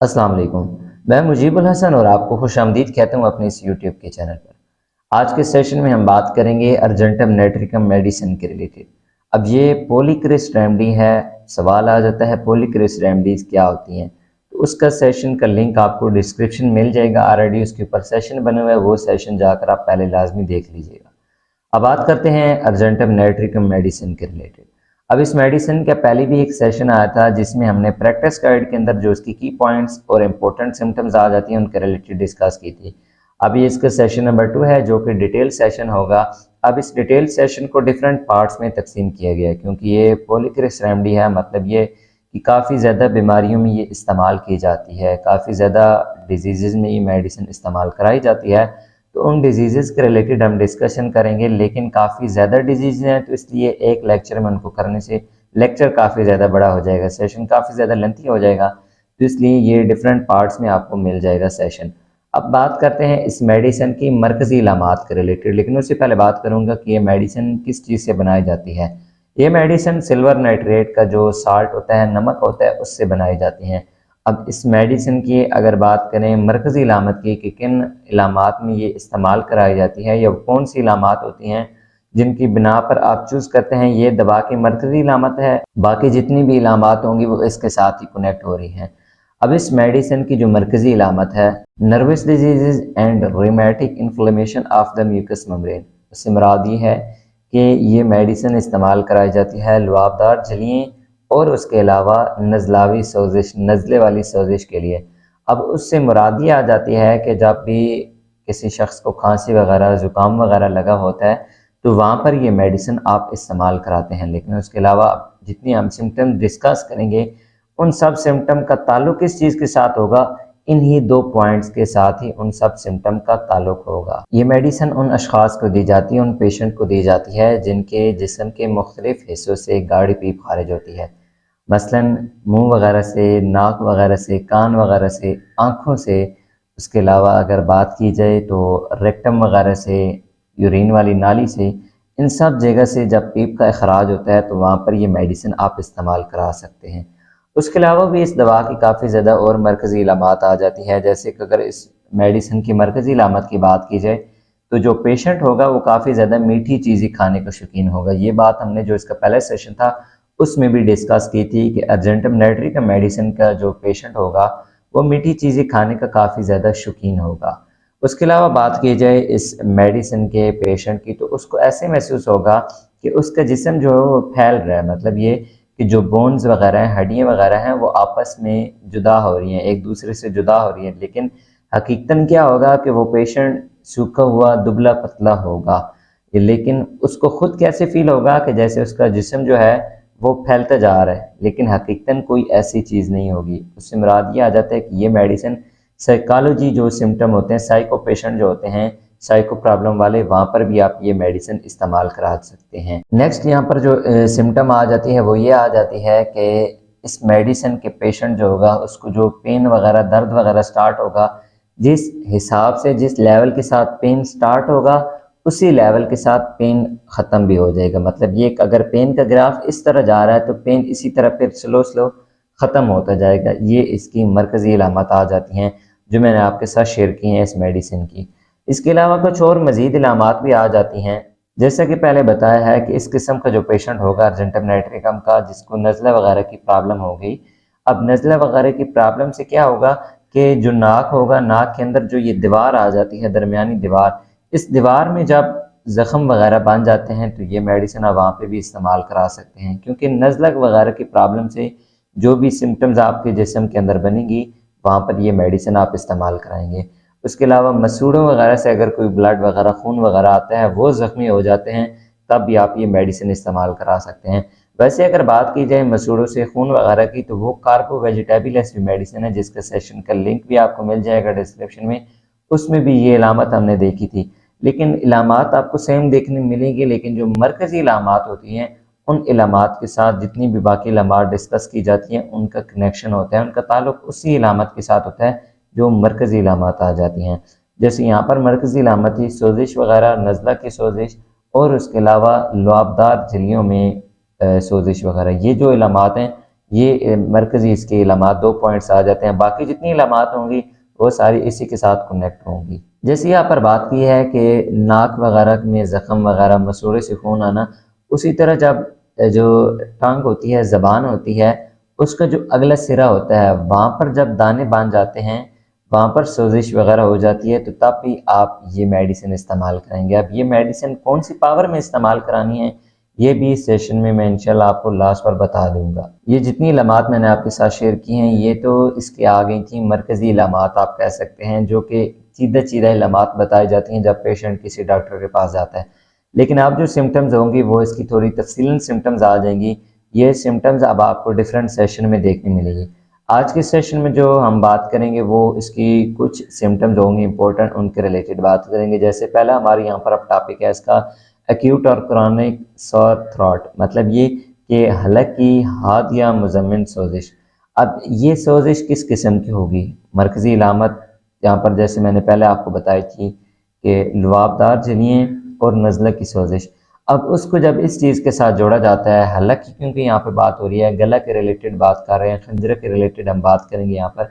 अस्सलाम वालेकुम। मैं मुजीबुल हसन और आपको खुशामदीद कहता हूँ अपने इस यूट्यूब के चैनल पर। आज के सेशन में हम बात करेंगे अर्जेंटम नेट्रिकम मेडिसिन के रिलेटेड। अब ये पॉलीक्रिस रेमेडी है। सवाल आ जाता है पॉलीक्रिस रेमेडीज़ क्या होती हैं, तो उसका सेशन का लिंक आपको डिस्क्रिप्शन मिल जाएगा। ऑलरेडी उसके ऊपर सेशन बने हुए हैं, वो सेशन जाकर आप पहले लाजमी देख लीजिएगा। अब बात करते हैं अर्जेंटम नेट्रिकम मेडिसिन के रिलेटेड। अब इस मेडिसिन का पहले भी एक सेशन आया था जिसमें हमने प्रैक्टिस गाइड के अंदर जो उसकी की पॉइंट्स और इम्पोर्टेंट सिम्टम्स आ जाती हैं उनके रिलेटेड डिस्कस की थी। अभी इसका सेशन नंबर 2 है जो कि डिटेल सेशन होगा। अब इस डिटेल सेशन को डिफरेंट पार्ट्स में तकसीम किया गया है क्योंकि ये पॉलीक्रिस रेमेडी है, मतलब ये कि काफ़ी ज़्यादा बीमारियों में ये इस्तेमाल की जाती है, काफ़ी ज़्यादा डिजीज़ में ये मेडिसिन इस्तेमाल कराई जाती है। तो उन डिजीज़ के रिलेटेड हम डिस्कशन करेंगे, लेकिन काफ़ी ज़्यादा डिजीज़ हैं तो इसलिए एक लेक्चर में उनको करने से लेक्चर काफ़ी ज़्यादा बड़ा हो जाएगा, सेशन काफ़ी ज़्यादा लेंथी हो जाएगा, तो इसलिए ये डिफरेंट पार्ट्स में आपको मिल जाएगा सेशन। अब बात करते हैं इस मेडिसिन की मरकज़ी इलामात के रिलेटेड, लेकिन उससे पहले बात करूँगा कि ये मेडिसिन किस चीज़ से बनाई जाती है। ये मेडिसिन सिल्वर नाइट्रेट का जो साल्ट होता है, नमक होता है, उससे बनाई जाती हैं। अब इस मेडिसिन की अगर बात करें मरकज़ी इलामत की कि किन इलामात में ये इस्तेमाल कराई जाती है या कौन सी इलामात होती हैं जिनकी बिना पर आप चूज़ करते हैं ये दवा की मरकज़ी इलामत है, बाकी जितनी भी इलामात होंगी वो इसके साथ ही कनेक्ट हो रही हैं। अब इस मेडिसिन की जो मरकज़ी इलामत है nervous disease and rheumatic inflammation of the mucous membrane, उससे मुराद ये है कि ये मेडिसिन इस्तेमाल कराई जाती है लुआबदार झिल्लियों और उसके अलावा नज़लावी सोजिश, नज़ले वाली सोजिश के लिए। अब उससे मुराद ये आ जाती है कि जब भी किसी शख्स को खांसी वगैरह ज़ुकाम वगैरह लगा होता है तो वहाँ पर ये मेडिसिन आप इस्तेमाल कराते हैं। लेकिन उसके अलावा जितनी हम सिम्टम डिस्कस करेंगे उन सब सिम्टम का ताल्लुक किस चीज़ के साथ होगा, इन्हीं 2 पॉइंट्स के साथ ही उन सब सिम्टम का ताल्लुक होगा। ये मेडिसिन उन अशख़ास को दी जाती है, उन पेशेंट को दी जाती है जिनके जिस्म के मुख्तलिफ हिस्सों से गाढ़ी पीप खारिज होती है, मसलन मुंह वगैरह से, नाक वगैरह से, कान वगैरह से, आँखों से। उसके अलावा अगर बात की जाए तो रेक्टम वगैरह से, यूरिन वाली नाली से, इन सब जगह से जब पीप का अखराज होता है तो वहाँ पर ये मेडिसिन आप इस्तेमाल करा सकते हैं। उसके अलावा भी इस दवा की काफ़ी ज़्यादा और मरकज़ी इलामात आ जाती है, जैसे कि अगर इस मेडिसिन की मरकज़ी इलामत की बात की जाए तो जो पेशेंट होगा वो काफ़ी ज़्यादा मीठी चीज़ें खाने का शौकीन होगा। ये बात हमने जो इसका पहला सेशन था उसमें भी डिस्कस की थी कि अर्जेंटम नाइट्रिकम मेडिसिन का जो पेशेंट होगा वो मीठी चीज़ें खाने का काफ़ी ज़्यादा शौकीन होगा। उसके अलावा बात की जाए इस मेडिसिन के पेशेंट की तो उसको ऐसे महसूस होगा कि उसका जिस्म जो है वो फैल रहा है, मतलब ये कि जो बोन्स वगैरह हैं, हड्डियाँ वगैरह हैं, वो आपस में जुदा हो रही हैं, एक दूसरे से जुदा हो रही हैं। लेकिन हकीकतन क्या होगा कि वो पेशेंट सूखा हुआ दुबला पतला होगा, लेकिन उसको खुद कैसे फील होगा कि जैसे उसका जिस्म जो है वो फैलता जा रहा है, लेकिन हकीकतन कोई ऐसी चीज़ नहीं होगी। उससे मुराद ये आ जाता है कि ये मेडिसिन साइकोलॉजी जो सिम्टम होते हैं, साइको पेशेंट जो होते हैं, साइको प्रॉब्लम वाले, वहाँ पर भी आप ये मेडिसिन इस्तेमाल करा सकते हैं। नेक्स्ट यहाँ पर जो सिम्टम आ जाती है वो ये आ जाती है कि इस मेडिसिन के पेशेंट जो होगा उसको जो पेन वगैरह, दर्द वगैरह स्टार्ट होगा, जिस हिसाब से जिस लेवल के साथ पेन स्टार्ट होगा उसी लेवल के साथ पेन ख़त्म भी हो जाएगा। मतलब ये अगर पेन का ग्राफ इस तरह जा रहा है तो पेन इसी तरह फिर स्लो स्लो ख़त्म होता जाएगा। ये इसकी मरकज़ी इलामत आ जाती हैं जो मैंने आपके साथ शेयर की हैं इस मेडिसिन की। इसके अलावा कुछ और मज़ीद इलामात भी आ जाती हैं, जैसा कि पहले बताया है कि इस किस्म का जो पेशेंट होगा अर्जेंटम नाइट्रिकम का, जिसको नज़ला वगैरह की प्रॉब्लम हो गई। अब नज़ला वगैरह की प्रॉब्लम से क्या होगा कि जो नाक होगा, नाक के अंदर जो ये दीवार आ जाती है, दरमियानी दीवार, इस दीवार में जब ज़ख़म वगैरह बन जाते हैं तो ये मेडिसिन आप वहाँ पे भी इस्तेमाल करा सकते हैं, क्योंकि नज़ला वगैरह की प्रॉब्लम से जो भी सिम्टम्स आपके जिस्म के अंदर बनेगी वहाँ पर ये मेडिसिन आप इस्तेमाल कराएंगे। उसके अलावा मसूड़ों वगैरह से अगर कोई ब्लड वगैरह, खून वगैरह आता है, वो ज़ख्मी हो जाते हैं, तब भी आप ये मेडिसिन इस्तेमाल करा सकते हैं। वैसे अगर बात की जाए मसूड़ों से खून वगैरह की तो वो कार्बो वेजिटेबल्स जो मेडिसिन है जिसका सेशन का लिंक भी आपको मिल जाएगा डिस्क्रिप्शन में, उसमें भी ये इलामत हमने देखी थी। लेकिन इलामात आपको सेम देखने मिलेंगी, लेकिन जो मरकज़ी इलामात होती हैं उन इलामात के साथ जितनी भी बाकी इलामात डिस्कस की जाती हैं उनका कनेक्शन होता है, उनका ताल्लुक उसी इलामत के साथ होता है जो मरकज़ी इलामात आ जाती हैं। जैसे यहाँ पर मरकज़ी इलामत ही सोजिश वगैरह, नज़ला की सोजिश और उसके अलावा लुआबदार झिल्लियों में सोजिश वगैरह, ये जो इलामात हैं ये मरकज़ी इसके इलामात 2 पॉइंट्स आ जाते हैं। बाकी जितनी इलामात होंगी वो सारी इसी के साथ कनेक्ट होंगी। जैसे यहाँ पर बात की है कि नाक वगैरह में ज़ख़म वगैरह, मसूड़े से खून आना, उसी तरह जब जो टंग होती है, ज़बान होती है, उसका जो अगला सिरा होता है वहाँ पर जब दाने बांध जाते हैं, वहाँ पर सोजिश वगैरह हो जाती है, तो तब भी आप ये मेडिसिन इस्तेमाल करेंगे। अब ये मेडिसिन कौन सी पावर में इस्तेमाल करानी है, ये भी इस सेशन में मैं इंशाल्लाह आपको लास्ट पर बता दूंगा। ये जितनी इलामात मैंने आपके साथ शेयर की हैं, ये तो इसके आ गई थी मरकज़ी इलामात आप कह सकते हैं, जो कि सीधा सीधा इलामात बताई जाती हैं जब पेशेंट किसी डॉक्टर के पास जाता है। लेकिन अब जो सिम्टम्स होंगी वो इसकी थोड़ी तफसीलन सिम्टम्स आ जाएंगी। ये सिम्टम्स अब आपको डिफरेंट सेशन में देखने मिलेगी। आज के सेशन में जो हम बात करेंगे वो इसकी कुछ सिम्टम्स होंगे इंपॉर्टेंट, उनके रिलेटेड बात करेंगे। जैसे पहला हमारे यहाँ पर अब टॉपिक है इसका एक्यूट और क्रॉनिक सॉर थ्रोट, मतलब ये कि हलक की, हाथ या मुज़म्मिन सोजिश। अब ये सोजिश किस किस्म की होगी? मरकज़ी इलामत यहाँ पर जैसे मैंने पहले आपको बताई थी कि लुआबदार झिल्लियाँ और नज़ला की सोजिश। अब उसको जब इस चीज़ के साथ जोड़ा जाता है, हालांकि क्योंकि यहाँ पे बात हो रही है गला के रिलेटेड बात कर रहे हैं, खंजर के रिलेटेड हम बात करेंगे यहाँ पर,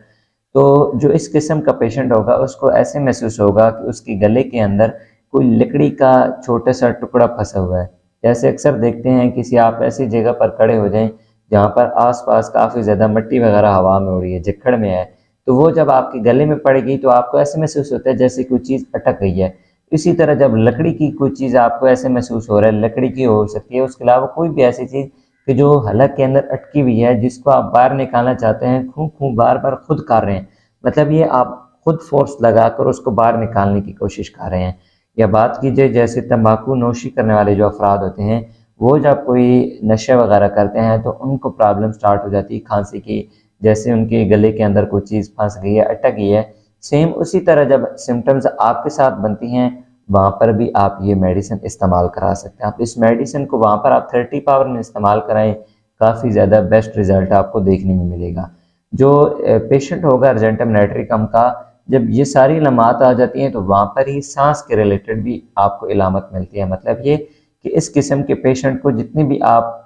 तो जो इस किस्म का पेशेंट होगा उसको ऐसे महसूस होगा कि उसकी गले के अंदर कोई लकड़ी का छोटा सा टुकड़ा फंसा हुआ है। जैसे अक्सर देखते हैं किसी आप ऐसी जगह पर खड़े हो जाएं जहाँ पर आसपास काफ़ी ज़्यादा मिट्टी वगैरह हवा में उड़ी है, झक्खड़ में है, तो वो जब आपके गले में पड़ेगी तो आपको ऐसे महसूस होता है जैसे कोई चीज़ अटक गई है। इसी तरह जब लकड़ी की कोई चीज़ आपको ऐसे महसूस हो रहा है, लकड़ी की हो सकती है, उसके अलावा कोई भी ऐसी चीज़ कि जो हलक के अंदर अटकी हुई है, जिसको आप बाहर निकालना चाहते हैं, खूं खूं बार बार खुद कर रहे हैं, मतलब ये आप खुद फोर्स लगाकर उसको बाहर निकालने की कोशिश कर रहे हैं। या बात कीजिए जैसे तंबाकू नोशी करने वाले जो अफराद होते हैं, वो जब कोई नशे वगैरह करते हैं तो उनको प्रॉब्लम स्टार्ट हो जाती है खांसी की, जैसे उनके गले के अंदर कोई चीज़ फंस गई है, अटक गई है। सेम उसी तरह जब सिम्टम्स आपके साथ बनती हैं, वहाँ पर भी आप ये मेडिसिन इस्तेमाल करा सकते हैं। आप इस मेडिसिन को वहाँ पर आप 30 पावर में इस्तेमाल कराएं, काफ़ी ज़्यादा बेस्ट रिजल्ट आपको देखने में मिलेगा। जो पेशेंट होगा अर्जेंटम नाइट्रिकम का, जब ये सारी इलामात आ जाती हैं तो वहाँ पर ही सांस के रिलेटेड भी आपको इलामत मिलती है। मतलब ये कि इस किस्म के पेशेंट को जितनी भी आप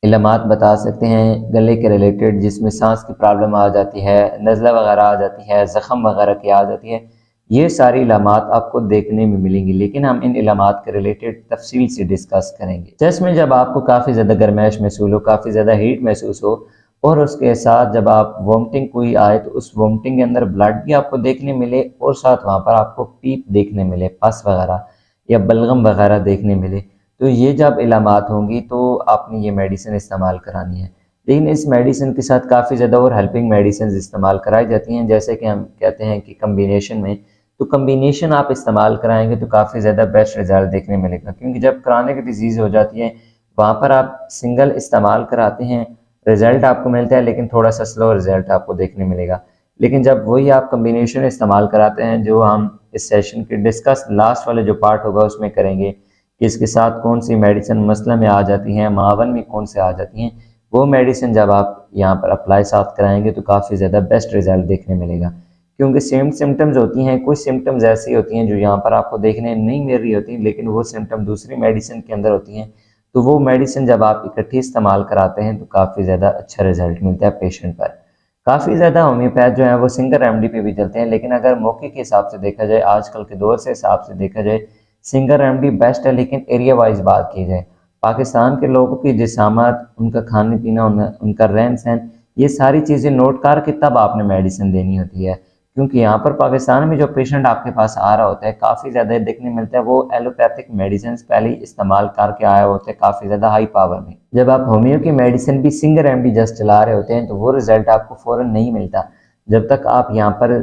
इलामात बता सकते हैं गले के रिलेटेड, जिसमें सांस की प्रॉब्लम आ जाती है, नज़ला वगैरह आ जाती है, ज़ख़म वगैरह की आ जाती है, ये सारी इलामात आपको देखने में मिलेंगी। लेकिन हम इन इलामात के रिलेटेड तफसील से डिस्कस करेंगे। चेस्ट में जब आपको काफ़ी ज़्यादा गर्माइश महसूस हो, काफ़ी ज़्यादा हीट महसूस हो, और उसके साथ जब आप वोमिटिंग कोई आए तो उस वोमिटिंग के अंदर ब्लड भी आपको देखने मिले, और साथ वहाँ पर आपको पीप देखने मिले, पस वगैरह या बलगम वगैरह देखने मिले, तो ये जब इलामात होंगी तो आपने ये मेडिसिन इस्तेमाल करानी है। लेकिन इस मेडिसिन के साथ काफ़ी ज़्यादा और हेल्पिंग मेडिसिन इस्तेमाल कराई जाती हैं, जैसे कि हम कहते हैं कि कम्बिनेशन में, तो कम्बिनेशन आप इस्तेमाल कराएंगे तो काफ़ी ज़्यादा बेस्ट रिजल्ट देखने मिलेगा। क्योंकि जब क्रॉनिक डिजीज़ हो जाती है वहाँ पर आप सिंगल इस्तेमाल कराते हैं, रिजल्ट आपको मिलता है लेकिन थोड़ा सा स्लो रिजल्ट आपको देखने मिलेगा। लेकिन जब वही आप कम्बिनेशन इस्तेमाल कराते हैं, जो हम इस सेशन के डिस्कस लास्ट वाले जो पार्ट होगा उसमें करेंगे कि इसके साथ कौन सी मेडिसिन मसला में आ जाती हैं, मावन में कौन से आ जाती हैं, वो मेडिसिन जब आप यहाँ पर अप्लाई साथ कराएंगे तो काफ़ी ज़्यादा बेस्ट रिजल्ट देखने मिलेगा। क्योंकि सेम सिम्टम्स होती हैं, कुछ सिम्टम्स ऐसी होती हैं जो यहाँ पर आपको देखने नहीं मिल रही होती, लेकिन वो सिम्टम दूसरी मेडिसिन के अंदर होती हैं। तो वो मेडिसिन जब आप इकट्ठी इस्तेमाल कराते हैं तो काफ़ी ज़्यादा अच्छा रिजल्ट मिलता है पेशेंट पर। काफ़ी ज़्यादा होम्योपैथ जो है वो सिंगल रेमडी पे भी चलते हैं, लेकिन अगर मौके के हिसाब से देखा जाए, आजकल के दौर से हिसाब से देखा जाए, सिंगल रेमडी बेस्ट है। लेकिन एरिया वाइज बात की जाए, पाकिस्तान के लोगों की जिसामत, उनका खाने पीना, उनका रहन सहन, ये सारी चीज़ें नोट करके तब आपने मेडिसिन देनी होती है। क्योंकि यहाँ पर पाकिस्तान में जो पेशेंट आपके पास आ रहा होता है, काफ़ी ज़्यादा देखने मिलता है वो एलोपैथिक मेडिसिन पहले ही इस्तेमाल करके आया होता है काफ़ी ज़्यादा हाई पावर में। जब आप होम्यो की मेडिसिन भी सिंगल रेमडी जस्ट चला रहे होते हैं तो वो रिजल्ट आपको फ़ौरन नहीं मिलता। जब तक आप यहाँ पर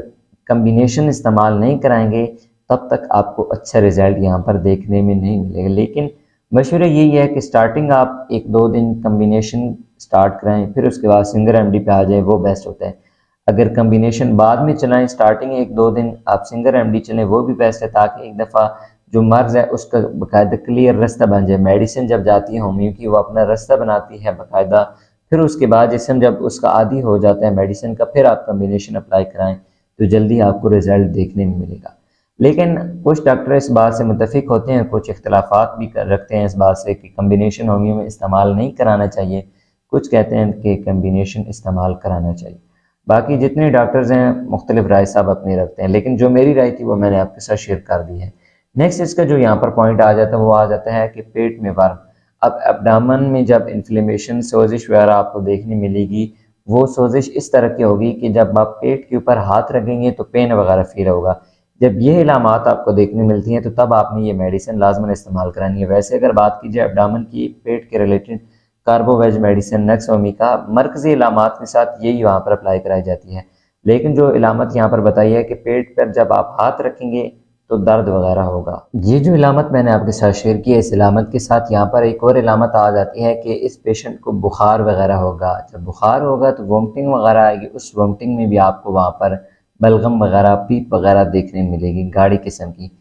कम्बिनेशन इस्तेमाल नहीं कराएंगे तब तक आपको अच्छा रिजल्ट यहाँ पर देखने में नहीं मिलेगा। लेकिन मशवरा यही है कि स्टार्टिंग आप 1-2 दिन कम्बिनेशन स्टार्ट कराएं, फिर उसके बाद सिंगल रेमडी पे आ जाए, वो बेस्ट होता है। अगर कम्बिनेशन बाद में चलाएं, स्टार्टिंग 1-2 दिन आप सिंगल रेमडी चलें, वो भी बेस्ट है, ताकि एक दफ़ा जो मर्ज़ है उसका बाकायदा क्लियर रास्ता बन जाए। मेडिसिन जब जाती है होम्यो की, वो अपना रास्ता बनाती है बाकायदा, फिर उसके बाद जिसम जब उसका आदी हो जाता है मेडिसिन का, फिर आप कम्बिनेशन अप्लाई कराएं तो जल्दी आपको रिजल्ट देखने में मिलेगा। लेकिन कुछ डॉक्टर इस बात से मुतफिक होते हैं, कुछ इख्तलाफात भी रखते हैं इस बात से कि कम्बिनेशन होम्यो में इस्तेमाल नहीं कराना चाहिए। कुछ कहते हैं कि कम्बिनेशन इस्तेमाल कराना चाहिए। बाकी जितने डॉक्टर्स हैं मुख्तलिफ राय साहब अपनी रखते हैं, लेकिन जो मेरी राय थी वो मैंने आपके साथ शेयर कर दी है। नेक्स्ट इसका जो यहाँ पर पॉइंट आ जाता है वो आ जाता है कि पेट में वर्म। अब एब्डामन में जब इन्फ्लेमेशन सोजिश वगैरह आपको देखने मिलेगी, वो सोजिश इस तरह की होगी कि जब आप पेट के ऊपर हाथ रखेंगे तो पेन वगैरह फील होगा। जब ये इलामात आपको देखने मिलती हैं तो तब आपने ये मेडिसिन लाजमन इस्तेमाल करानी है। वैसे अगर बात की जाए एब्डामन की पेट के रिलेटेड कार्बोवेज मेडिसिन नेक्सोमिका मरकजी इलामात के साथ यही वहाँ पर अप्लाई कराई जाती है। लेकिन जो इलामत यहाँ पर बताई है कि पेट पर जब आप हाथ रखेंगे तो दर्द वगैरह होगा। ये जो इलामत मैंने आपके साथ शेयर की है, इस इलामत के साथ यहाँ पर एक और इलामत आ जाती है कि इस पेशेंट को बुखार वगैरह होगा। जब बुखार होगा तो वोमिटिंग वगैरह आएगी, उस वोमिटिंग में भी आपको वहाँ पर बलगम वगैरह पीप वगैरह देखने मिलेगी गाढ़ी किस्म की।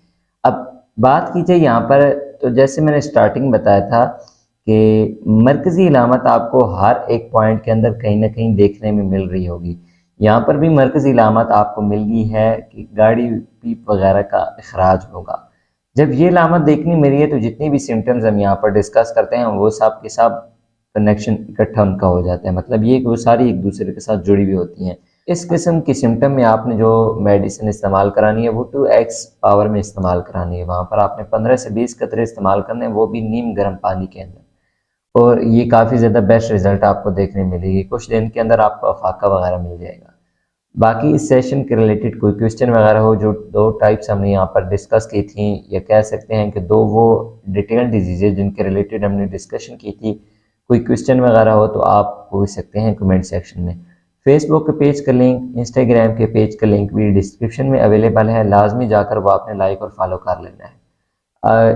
अब बात की जाए यहाँ पर, तो जैसे मैंने स्टार्टिंग बताया था कि मरकज़ी इलामत आपको हर एक पॉइंट के अंदर कहीं ना कहीं देखने में मिल रही होगी। यहाँ पर भी मरकज़ी इलामत आपको मिल गई है कि गाड़ी पीप वगैरह का अखराज होगा। जब ये इलामत देखनी मिली है तो जितनी भी सिम्टम्स हम यहाँ पर डिस्कस करते हैं वो सब के सब कनेक्शन इकट्ठा उनका हो जाता है। मतलब ये कि वो सारी एक दूसरे के साथ जुड़ी हुई होती हैं। इस किस्म की सिम्टम में आपने जो मेडिसिन इस्तेमाल करानी है वो 2x पावर में इस्तेमाल करानी है। वहाँ पर आपने 15 से 20 कतरे इस्तेमाल करने हैं, वो भी नीम गर्म पानी के अंदर। और ये काफ़ी ज़्यादा बेस्ट रिजल्ट आपको देखने मिलेगी। कुछ दिन के अंदर आपको अफाका वगैरह मिल जाएगा। बाकी इस सेशन के रिलेटेड कोई क्वेश्चन वगैरह हो, जो दो टाइप्स हमने यहाँ पर डिस्कस की थी, या कह सकते हैं कि दो वो डिटेल डिजीज़ जिनके रिलेटेड हमने डिस्कशन की थी, कोई क्वेश्चन वगैरह हो तो आप पूछ सकते हैं कमेंट सेक्शन में। फेसबुक के पेज का लिंक, इंस्टाग्राम के पेज का लिंक भी डिस्क्रिप्शन में अवेलेबल है, लाजमी जाकर वो आपने लाइक और फॉलो कर लेना है।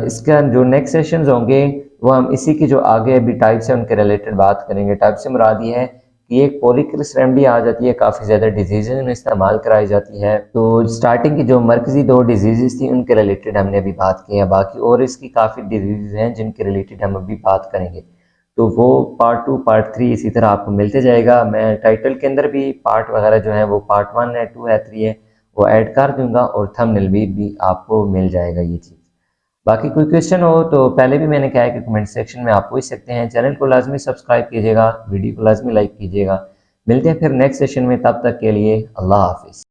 इसका जो नेक्स्ट सेशंस होंगे वो हम इसी की जो आगे अभी टाइप्स है उनके रिलेटेड बात करेंगे। टाइप से मुराद ये है कि एक पॉलीक्रिस रेमेडी आ जाती है, काफ़ी ज़्यादा डिजीज़ में इस्तेमाल कराई जाती है। तो स्टार्टिंग की जो मरकज़ी दो डिजीज़ थी उनके रिलेटेड हमने अभी बात की है। बाकी और इसकी काफ़ी डिजीज़ हैं जिनके रिलेटेड हम अभी बात करेंगे। तो वो पार्ट 2 पार्ट 3 इसी तरह आपको मिलते जाएगा। मैं टाइटल के अंदर भी पार्ट वगैरह जो है वो पार्ट 1 है, 2 है, 3 है, वो ऐड कर दूंगा और थंबनेल भी आपको मिल जाएगा ये चीज़। बाकी कोई क्वेश्चन हो तो पहले भी मैंने कहा है कि कमेंट सेक्शन में आप पूछ सकते हैं। चैनल को लाजमी सब्सक्राइब कीजिएगा, वीडियो को लाजमी लाइक कीजिएगा। मिलते हैं फिर नेक्स्ट सेशन में, तब तक के लिए अल्लाह हाफिज़।